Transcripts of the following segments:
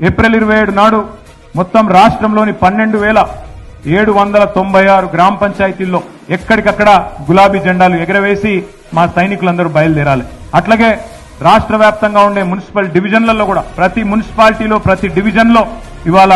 April 27 నాడు మొత్తం రాష్ట్రంలోని 12,796 గ్రామ పంచాయతీల్లో ఎక్కడికక్కడ గులాబీ జెండాలు ఎగరవేసి మా సైనికులందరూ బయలుదేరాలి. అట్లాగే రాష్ట్ర వ్యాప్తంగా ఉండే మున్సిపల్ డివిజన్లలో కూడా ప్రతి మున్సిపాలిటీలో ప్రతి డివిజన్లో ఇవాళ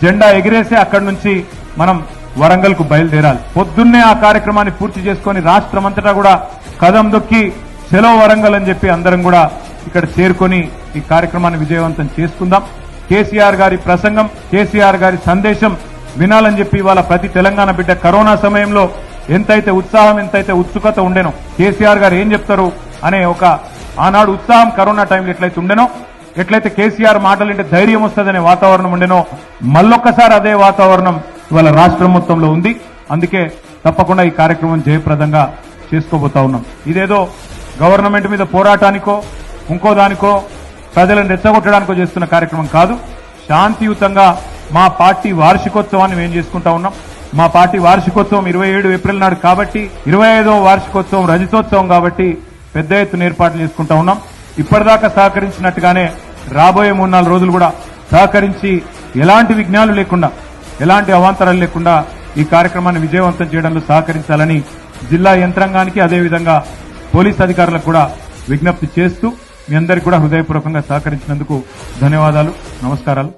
జెండా ఎగిరేసి అక్కడి నుంచి మనం వరంగల్ కు బయలుదేరాలి. పొద్దున్నే ఆ కార్యక్రమాన్ని పూర్తి చేసుకుని రాష్ట్రమంతటా కూడా కదం దొక్కి చెలో వరంగల్ అని చెప్పి అందరం కూడా ఇక్కడ చేరుకొని ఈ కార్యక్రమాన్ని విజయవంతం చేసుకుందాం. కేసీఆర్ గారి ప్రసంగం, కేసీఆర్ గారి సందేశం వినాలని చెప్పి ఇవాళ ప్రతి తెలంగాణ బిడ్డ కరోనా సమయంలో ఎంతైతే ఉత్సాహం, ఎంతైతే ఉత్సుకత ఉండేనో, కేసీఆర్ గారు ఏం చెప్తారు అనే ఒక ఆనాడు ఉత్సాహం కరోనా టైంలో ఎట్లయితే ఉండేనో, ఎట్లయితే కేసీఆర్ మాటలంటే ధైర్యం వస్తుందనే వాతావరణం ఉండేనో, మళ్ళొక్కసారి అదే వాతావరణం ఇవాళ రాష్ట్రం మొత్తంలో ఉంది. అందుకే తప్పకుండా ఈ కార్యక్రమం జయప్రదంగా చేసుకోబోతా ఉన్నాం. ఇదేదో గవర్నమెంట్ మీద పోరాటానికో ఇంకో దానికో ప్రజలను రెచ్చగొట్టడానికో చేస్తున్న కార్యక్రమం కాదు. శాంతియుతంగా మా పార్టీ వార్షికోత్సవాన్ని మేము చేసుకుంటా ఉన్నాం. మా పార్టీ వార్షికోత్సవం 27 ఏప్రిల్ నాడు కాబట్టి 25వ వార్షికోత్సవం రజతోత్సవం కాబట్టి పెద్ద ఎత్తున ఏర్పాట్లు చేసుకుంటా ఉన్నాం. ఇప్పటిదాకా సహకరించినట్టుగానే రాబోయే 3-4 రోజులు కూడా సహకరించి ఎలాంటి విఘ్నాలు లేకుండా, ఎలాంటి అవాంతరాలు లేకుండా ఈ కార్యక్రమాన్ని విజయవంతం చేయడంలో సహకరించాలని జిల్లా యంత్రాంగానికి అదేవిధంగా పోలీస్ అధికారులకు కూడా విజ్ఞప్తి చేస్తూ మీ అందరికీ కూడా హృదయపూర్వకంగా సహకరించినందుకు ధన్యవాదాలు, నమస్కారాలు.